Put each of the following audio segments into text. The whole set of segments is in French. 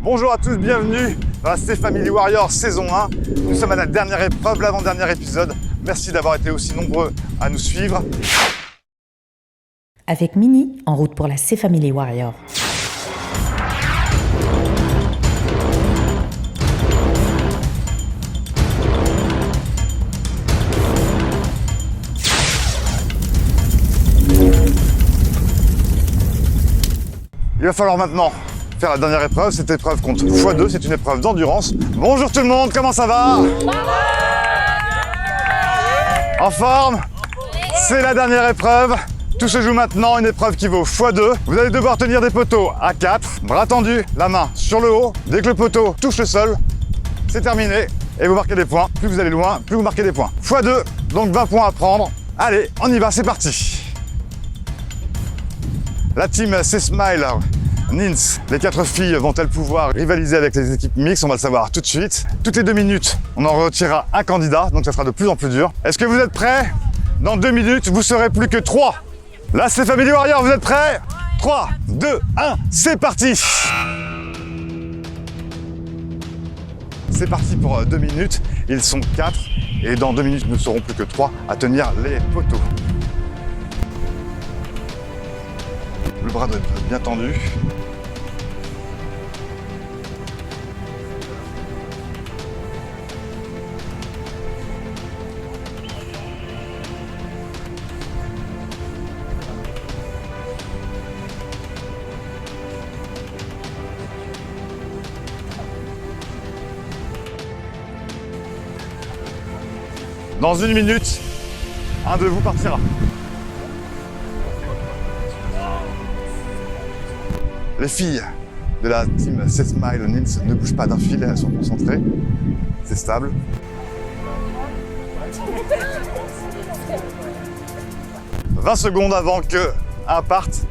Bonjour à tous, bienvenue dans la C-Family Warrior saison 1. Nous sommes à la dernière épreuve, l'avant-dernier épisode. Merci d'avoir été aussi nombreux à nous suivre. Avec Mini, en route pour la C-Family Warrior. Il va falloir maintenant faire la dernière épreuve. Cette épreuve compte x2, c'est une épreuve d'endurance. Bonjour tout le monde, comment ça va? En forme? C'est la dernière épreuve. Tout se joue maintenant, une épreuve qui vaut x2. Vous allez devoir tenir des poteaux à 4, bras tendus, la main sur le haut. Dès que le poteau touche le sol, c'est terminé et vous marquez des points. Plus vous allez loin, plus vous marquez des points. x2, donc 20 points à prendre. Allez, on y va, c'est parti. La team C-Smile Nins, les 4 filles vont-elles pouvoir rivaliser avec les équipes mixtes? On va le savoir tout de suite. Toutes les 2 minutes, on en retirera un candidat, donc ça sera de plus en plus dur. Est-ce que vous êtes prêts? Dans 2 minutes, vous serez plus que 3. Là, c'est Family Warrior, vous êtes prêts? 3, 2, 1, c'est parti! C'est parti pour 2 minutes. Ils sont 4 et dans 2 minutes, nous ne serons plus que 3 à tenir les poteaux. Le bras doit être bien tendu. Dans 1 minute, un de vous partira. Les filles de la team C-Smile Nins ne bougent pas d'un fil, elles sont concentrées. C'est stable. « 20 secondes avant que un parte.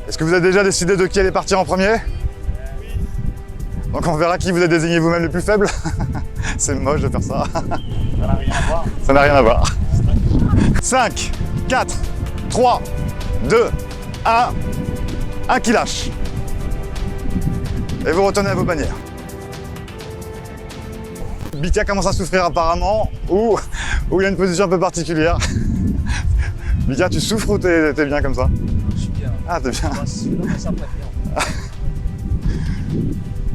Est-ce que vous avez déjà décidé de qui allait partir en premier? Donc on verra qui vous avez désigné vous-même les plus faibles. C'est moche de faire ça. Ça n'a rien à voir. Ça n'a rien à voir. 5, 4, 3, 2, 1. Un qui lâche. Et vous retournez à vos bannières. Bika commence à souffrir apparemment, ou il a une position un peu particulière. Bika, tu souffres ou t'es bien comme ça? Je suis bien. Ah, t'es bien. Ça préfère.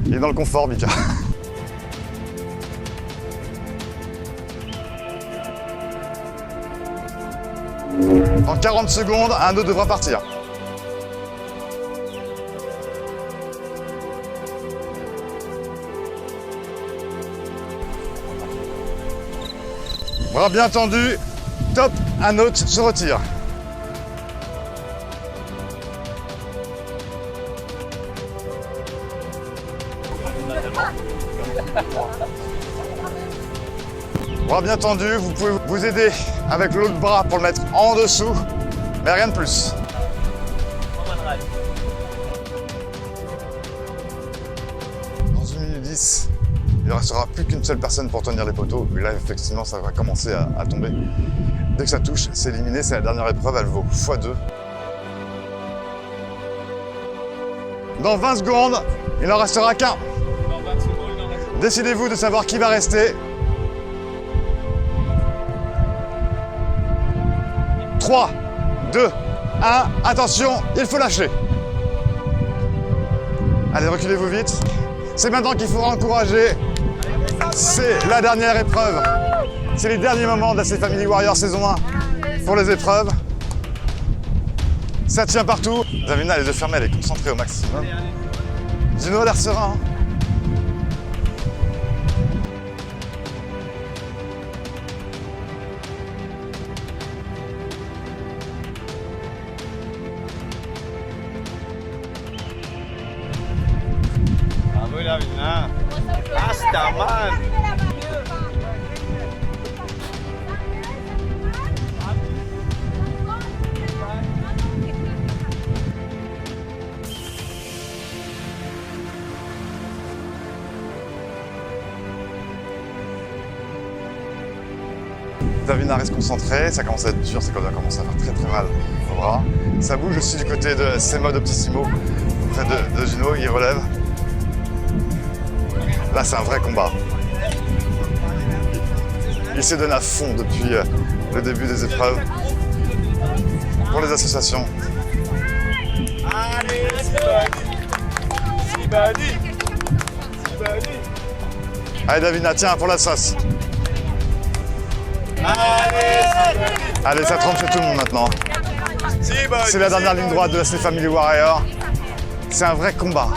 Il est dans le confort, Bika. Dans 40 secondes, un autre devra partir. Bras bien tendu, top, un autre se retire. Bras bien tendu, vous pouvez vous aider avec l'autre bras pour le mettre en dessous, mais rien de plus. Dans 1 minute 10, il ne restera plus qu'une seule personne pour tenir les poteaux. Et là, effectivement, ça va commencer à tomber. Dès que ça touche, c'est éliminé, c'est la dernière épreuve, elle vaut x2. Dans 20 secondes, il n'en restera qu'un. Décidez-vous de savoir qui va rester. 3, 2, 1, attention, il faut lâcher. Allez, reculez-vous vite. C'est maintenant qu'il faut encourager. C'est la dernière épreuve. C'est les derniers moments de la C-Family Warrior saison 1 pour les épreuves. Ça tient partout. Davina, les yeux fermés, elle est concentrée au maximum. Gino a l'air serein. Bravo Davina. Basta man. Davina reste concentrée, ça commence à être dur, c'est quand elle commence à faire très très mal au bras. Ça bouge aussi du côté de Semo Optissimo, près de Gino, il relève. Là, c'est un vrai combat. Il se donne à fond depuis le début des épreuves. Pour les associations. Allez, Sibadi. Allez, Davina, tiens, pour la sauce. Allez, ça trempe chez tout le monde maintenant. C'est la dernière ligne droite de la Slay Family Warrior. C'est un vrai combat.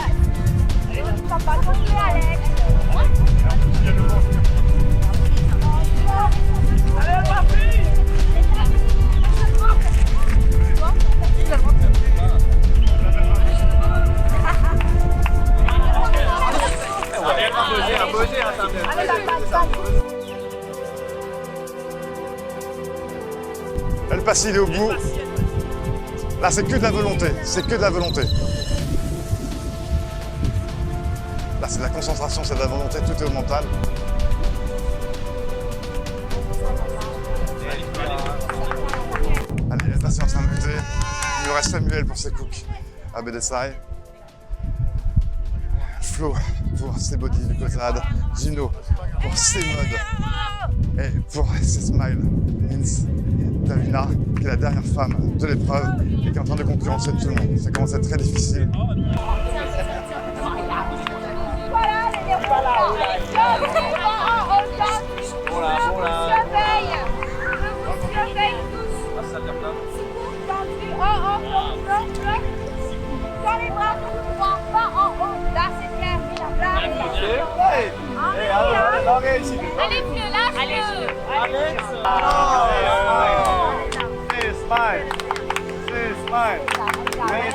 El Passi, il est au bout. Là, c'est que de la volonté. C'est que de la volonté. Là, c'est de la concentration, c'est de la volonté. Tout est au mental. Allez, El Passi est en train de monter. Il nous reste Samuel pour ses cooks à BDSI. Flo pour ses bodies du Cosade. Gino pour ses modes. Et pour ses smiles. Mince. Davina, qui est la dernière femme de l'épreuve et qui est en train de concurrencer tout le monde. Ça commence à être très difficile. Allez, Fleu, lâche-le. Smile. Allez,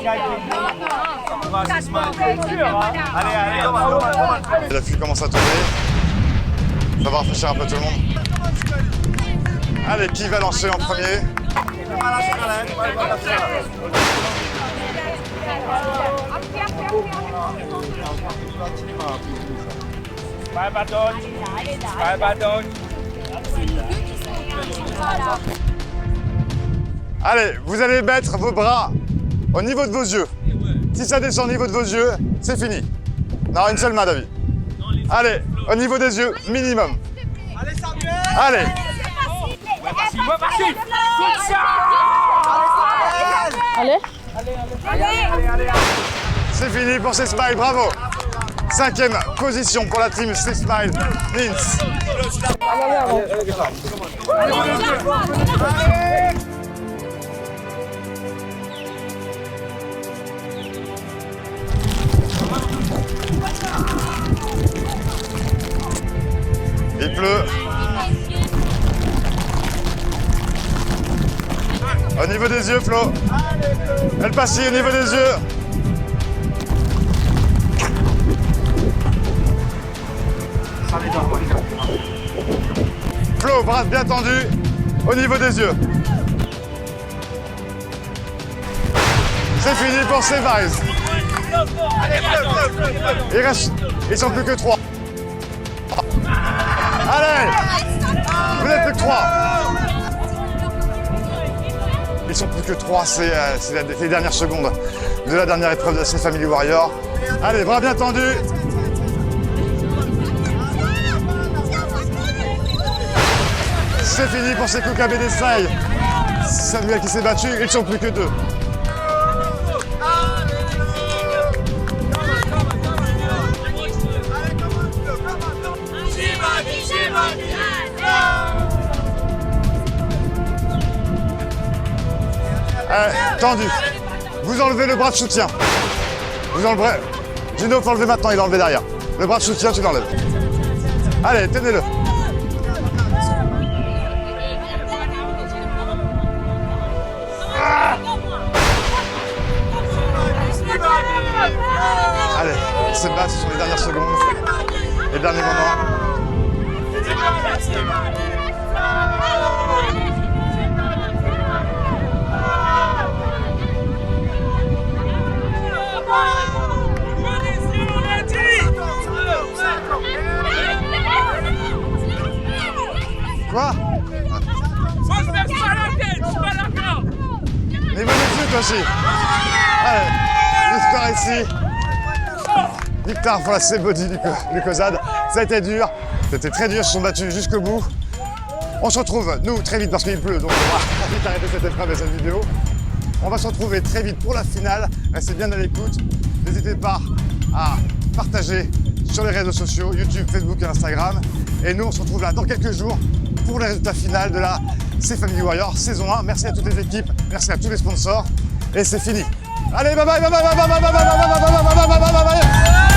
La pluie commence à tomber. Ça va rafraîchir un peu tout le monde. Allez, qui va lancer en premier? Allez, vous allez mettre vos bras au niveau de vos yeux. Si ça descend au niveau de vos yeux, c'est fini. Non, une seule main, David. Allez, au niveau des yeux, minimum. Allez, Samuel. Allez. C'est fini pour ces smiles, bravo. 5e position pour la team Slay Smile. Vince. Il pleut. Au niveau des yeux, Flo. El Passi, au niveau des yeux. Flo, bras bien tendu. Au niveau des yeux. C'est fini pour ces Vibes. Ils sont plus que 3. Allez! Vous n'êtes plus que 3. Ils sont plus que 3, c'est les dernières secondes de la dernière épreuve de la Slay Family Warrior. Allez, bras bien tendus. C'est fini pour ces cooks à BDSI. Samuel qui s'est battu, ils ne sont plus que 2. Tendu. Vous enlevez le bras de soutien. Vous enlevez. Gino, faut enlever maintenant, il l'a enlevé derrière. Le bras de soutien, tu l'enlèves. Allez, tenez-le. Allez, c'est bas, ce sont les dernières secondes. Les derniers moments. Quoi? Niveau des yeux, toi aussi. Allez, l'histoire ici. Victoire pour la C-Body du COSAD. Ça a été dur, c'était très dur, ils se sont battus jusqu'au bout. On se retrouve, nous, très vite parce qu'il pleut, donc on va vite arrêter cette épreuve et cette vidéo. On va se retrouver très vite pour la finale. Restez bien à l'écoute. N'hésitez pas à partager sur les réseaux sociaux, YouTube, Facebook et Instagram. Et nous, on se retrouve là dans quelques jours pour les résultats finaux de la C-Family Warrior saison 1. Merci à toutes les équipes, merci à tous les sponsors. Et c'est fini. Allez, bye bye, bye bye, bye bye, bye bye, bye bye, bye bye, bye bye, bye bye, bye bye.